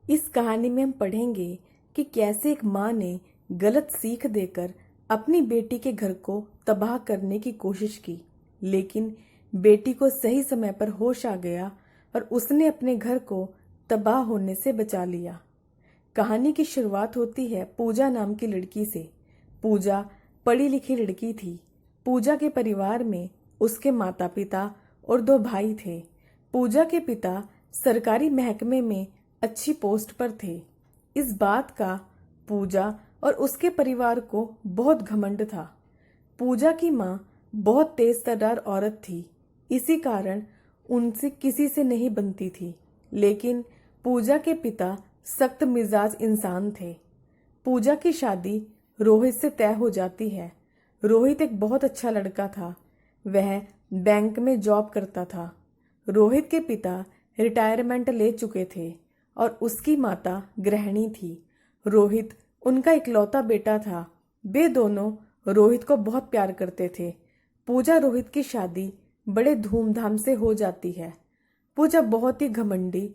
इस कहानी में हम पढ़ेंगे कि कैसे एक माँ ने गलत सीख देकर अपनी बेटी के घर को तबाह करने की कोशिश की, लेकिन बेटी को सही समय पर होश आ गया और उसने अपने घर को तबाह होने से बचा लिया। कहानी की शुरुआत होती है पूजा नाम की लड़की से। पूजा पढ़ी लिखी लड़की थी। पूजा के परिवार में उसके माता पिता और दो भाई थे। पूजा के पिता सरकारी महकमे में अच्छी पोस्ट पर थे। इस बात का पूजा और उसके परिवार को बहुत घमंड था। पूजा की माँ बहुत तेज तर्रार औरत थी, इसी कारण उनसे किसी से नहीं बनती थी। लेकिन पूजा के पिता सख्त मिजाज इंसान थे। पूजा की शादी रोहित से तय हो जाती है। रोहित एक बहुत अच्छा लड़का था। वह बैंक में जॉब करता था। रोहित के पिता रिटायरमेंट ले चुके थे और उसकी माता गृहिणी थी। रोहित उनका इकलौता बेटा था। वे दोनों रोहित को बहुत प्यार करते थे। पूजा रोहित की शादी बड़े धूमधाम से हो जाती है। पूजा बहुत ही घमंडी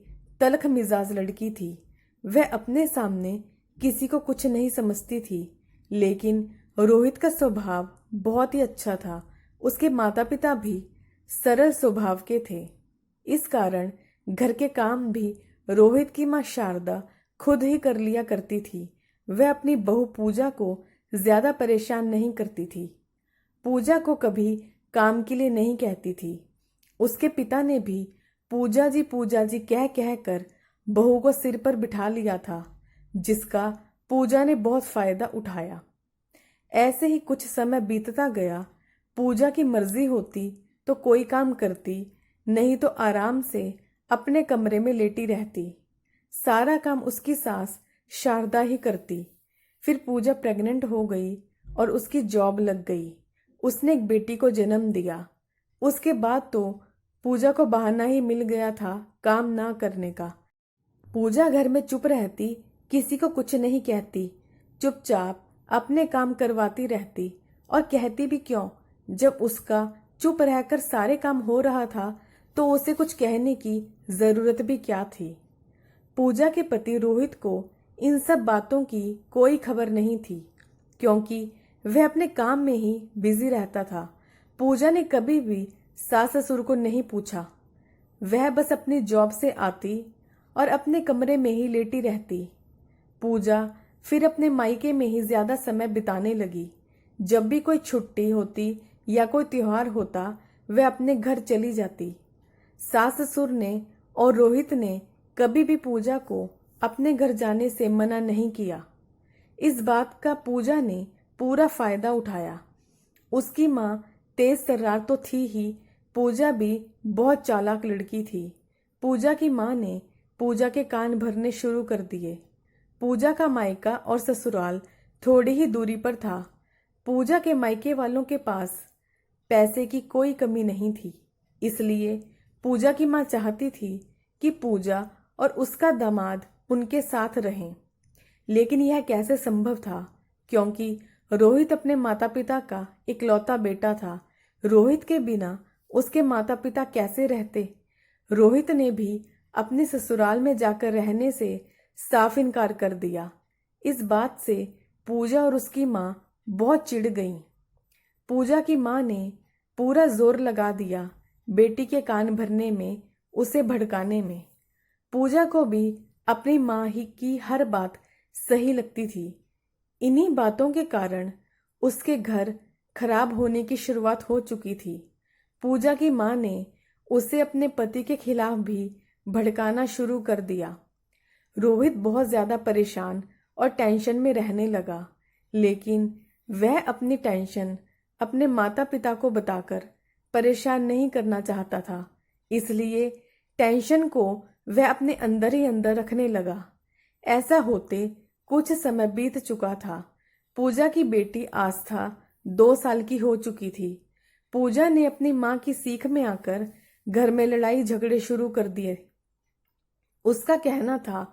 तल्ख मिजाज लड़की थी। वह अपने सामने किसी को कुछ नहीं समझती थी, लेकिन रोहित का स्वभाव बहुत ही अच्छा था। उसके माता पिता भी सरल स्वभाव के थे। इस कारण घर के काम भी रोहित की माँ शारदा खुद ही कर लिया करती थी। वह अपनी बहू पूजा को ज्यादा परेशान नहीं करती थी। पूजा को कभी काम के लिए नहीं कहती थी। उसके पिता ने भी पूजा जी कह कह कर बहू को सिर पर बिठा लिया था, जिसका पूजा ने बहुत फायदा उठाया। ऐसे ही कुछ समय बीतता गया। पूजा की मर्जी होती तो कोई काम करती, नहीं तो आराम से अपने कमरे में लेटी रहती। सारा काम उसकी सास शारदा ही करती। फिर पूजा प्रेग्नेंट हो गई और उसकी जॉब लग गई। उसने एक बेटी को जन्म दिया। उसके बाद तो पूजा को बहाना ही मिल गया था काम ना करने का। पूजा घर में चुप रहती, किसी को कुछ नहीं कहती, चुपचाप अपने काम करवाती रहती। और कहती भी क्यों, जब उसका चुप रहकर सारे काम हो रहा था तो उसे कुछ कहने की जरूरत भी क्या थी। पूजा के पति रोहित को इन सब बातों की कोई खबर नहीं थी, क्योंकि वह अपने काम में ही बिजी रहता था। पूजा ने कभी भी सास ससुर को नहीं पूछा। वह बस अपनी जॉब से आती और अपने कमरे में ही लेटी रहती। पूजा फिर अपने मायके में ही ज्यादा समय बिताने लगी। जब भी कोई छुट्टी होती या कोई त्योहार होता, वह अपने घर चली जाती। सास ससुर ने और रोहित ने कभी भी पूजा को अपने घर जाने से मना नहीं किया। इस बात का पूजा ने पूरा फायदा उठाया। उसकी माँ तेज तर्रार तो थी ही, पूजा भी बहुत चालाक लड़की थी। पूजा की माँ ने पूजा के कान भरने शुरू कर दिए। पूजा का मायका और ससुराल थोड़ी ही दूरी पर था। पूजा के मायके वालों के पास पैसे की कोई कमी नहीं थी, इसलिए पूजा की माँ चाहती थी कि पूजा और उसका दामाद उनके साथ रहें। लेकिन यह कैसे संभव था, क्योंकि रोहित अपने माता पिता का इकलौता बेटा था। रोहित के बिना उसके माता पिता कैसे रहते। रोहित ने भी अपने ससुराल में जाकर रहने से साफ इनकार कर दिया। इस बात से पूजा और उसकी माँ बहुत चिढ़ गईं। पूजा की माँ ने पूरा जोर लगा दिया बेटी के कान भरने में, उसे भड़काने में। पूजा को भी अपनी माँ ही की हर बात सही लगती थी। इन्हीं बातों के कारण उसके घर खराब होने की शुरुआत हो चुकी थी। पूजा की माँ ने उसे अपने पति के खिलाफ भी भड़काना शुरू कर दिया। रोहित बहुत ज्यादा परेशान और टेंशन में रहने लगा, लेकिन वह अपनी टेंशन अपने माता पिता को बताकर परेशान नहीं करना चाहता था। इसलिए टेंशन को वह अपने अंदर ही अंदर रखने लगा। ऐसा होते कुछ समय बीत चुका था। पूजा की बेटी आस्था 2 साल की हो चुकी थी। पूजा ने अपनी माँ की सीख में आकर घर में लड़ाई झगड़े शुरू कर दिए। उसका कहना था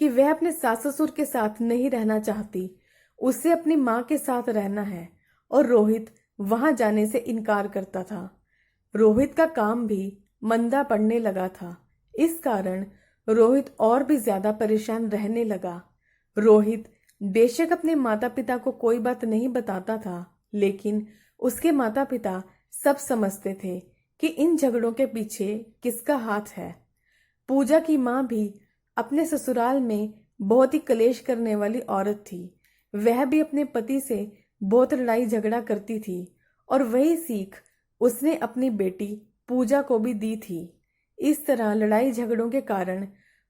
कि वह अपने सास ससुर के साथ नहीं रहना चाहती, उसे अपनी माँ के साथ रहना है, और रोहित वहां जाने से इनकार करता था। रोहित का काम भी मंदा पड़ने लगा था। इस कारण रोहित और भी ज्यादा परेशान रहने लगा। रोहित बेशक अपने माता पिता को कोई बात नहीं बताता था, लेकिन उसके माता पिता सब समझते थे कि इन झगड़ों के पीछे किसका हाथ है। पूजा की माँ भी अपने ससुराल में बहुत ही कलेश करने वाली औरत थी। वह भी अपने पति से बहुत लड़ाई झगड़ा करती थी और वही सीख उसने अपनी बेटी पूजा को भी दी थी। इस तरह लड़ाई झगड़ों के कारण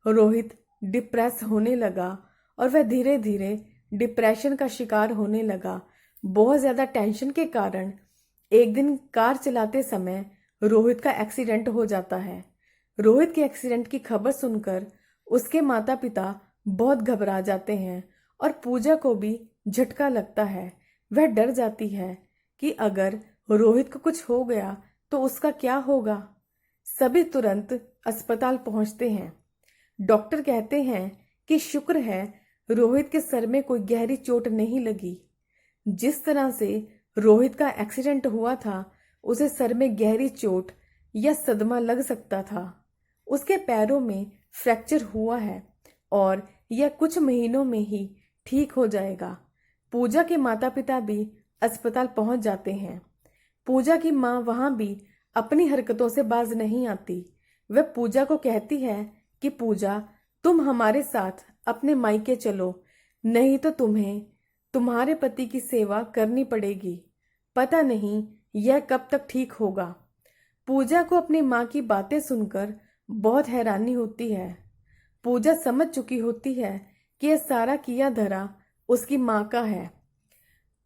रोहित डिप्रेस होने लगा और वह धीरे धीरे डिप्रेशन का शिकार होने लगा। बहुत ज्यादा टेंशन के कारण एक दिन कार चलाते समय रोहित का एक्सीडेंट हो जाता है। रोहित के एक्सीडेंट की खबर सुनकर उसके माता पिता बहुत घबरा जाते हैं और पूजा को भी झटका लगता है। वह डर जाती है कि अगर रोहित को कुछ हो गया तो उसका क्या होगा। सभी तुरंत अस्पताल पहुंचते हैं। डॉक्टर कहते हैं कि शुक्र है रोहित के सर में कोई गहरी चोट नहीं लगी। जिस तरह से रोहित का एक्सीडेंट हुआ था, उसे सर में गहरी चोट या सदमा लग सकता था। उसके पैरों में फ्रैक्चर हुआ है और यह कुछ महीनों में ही ठीक हो जाएगा। पूजा के माता पिता भी अस्पताल पहुंच जाते हैं। पूजा की माँ वहां भी अपनी हरकतों से बाज नहीं आती। वह पूजा को कहती है कि पूजा, तुम हमारे साथ अपने मायके चलो, नहीं तो तुम्हें तुम्हारे पति की सेवा करनी पड़ेगी। पता नहीं यह कब तक ठीक होगा। पूजा को अपनी माँ की बातें सुनकर बहुत हैरानी होती है। पूजा समझ चुकी होती है कि यह सारा किया धरा उसकी माँ का है।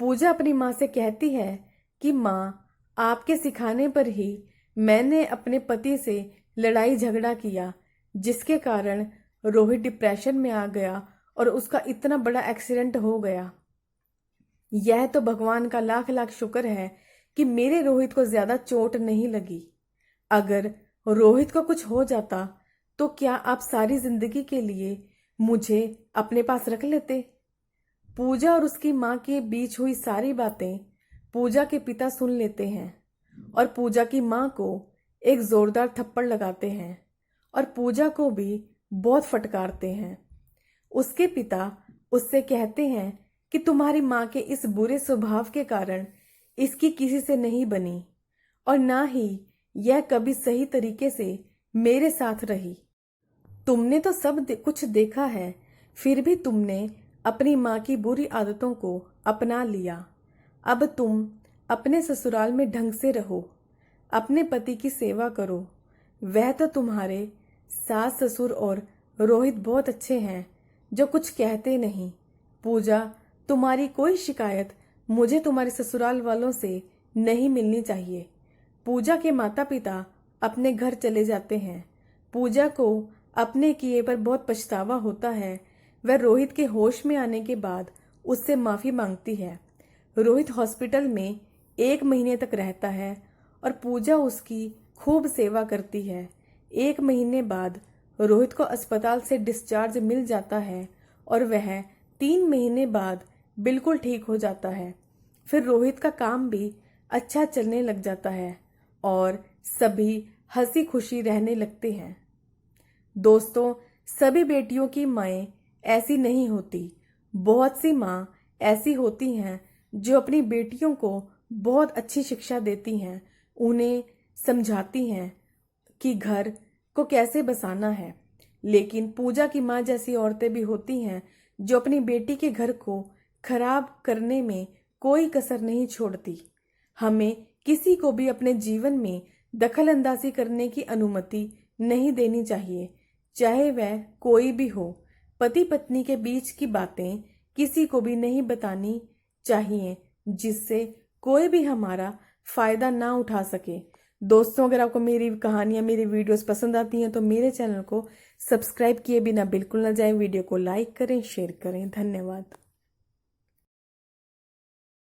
पूजा अपनी माँ से कहती है कि माँ, आपके सिखाने पर ही मैंने अपने पति से लड़ाई झगड़ा किया, जिसके कारण रोहित डिप्रेशन में आ गया और उसका इतना बड़ा एक्सीडेंट हो गया। यह तो भगवान का लाख लाख शुक्र है कि मेरे रोहित को ज्यादा चोट नहीं लगी। अगर रोहित को कुछ हो जाता तो क्या आप सारी जिंदगी के लिए मुझे अपने पास रख लेते। पूजा और उसकी माँ के बीच हुई सारी बातें पूजा के पिता सुन लेते हैं और पूजा की माँ को एक जोरदार थप्पड़ लगाते हैं और पूजा को भी बहुत फटकारते हैं। उसके पिता उससे कहते हैं कि तुम्हारी माँ के इस बुरे स्वभाव के कारण इसकी किसी से नहीं बनी और ना ही यह कभी सही तरीके से मेरे साथ रही। तुमने तो सब कुछ देखा है, फिर भी तुमने अपनी माँ की बुरी आदतों को अपना लिया। अब तुम अपने ससुराल में ढंग से रहो, अपने पति की सेवा करो। वह तो तुम्हारे सास ससुर और रोहित बहुत अच्छे हैं जो कुछ कहते नहीं। पूजा, तुम्हारी कोई शिकायत मुझे तुम्हारे ससुराल वालों से नहीं मिलनी चाहिए। पूजा के माता पिता अपने घर चले जाते हैं। पूजा को अपने किए पर बहुत पछतावा होता है। वह रोहित के होश में आने के बाद उससे माफी मांगती है। रोहित हॉस्पिटल में 1 महीने तक रहता है और पूजा उसकी खूब सेवा करती है। 1 महीने बाद रोहित को अस्पताल से डिस्चार्ज मिल जाता है और वह 3 महीने बाद बिल्कुल ठीक हो जाता है। फिर रोहित का काम भी अच्छा चलने लग जाता है और सभी हंसी खुशी रहने लगते हैं। दोस्तों, सभी बेटियों की माएँ ऐसी नहीं होती। बहुत सी माँ ऐसी होती हैं जो अपनी बेटियों को बहुत अच्छी शिक्षा देती हैं, उन्हें समझाती हैं कि घर को कैसे बसाना है। लेकिन पूजा की माँ जैसी औरतें भी होती हैं जो अपनी बेटी के घर को खराब करने में कोई कसर नहीं छोड़ती। हमें किसी को भी अपने जीवन में दखल अंदाजी करने की अनुमति नहीं देनी चाहिए, चाहे वह कोई भी हो। पति पत्नी के बीच की बातें किसी को भी नहीं बतानी चाहिए जिससे कोई भी हमारा फायदा ना उठा सके। दोस्तों, अगर आपको मेरी कहानियां, मेरी वीडियोस पसंद आती हैं तो मेरे चैनल को सब्सक्राइब किए बिना बिल्कुल ना जाएं। वीडियो को लाइक करें, शेयर करें। धन्यवाद।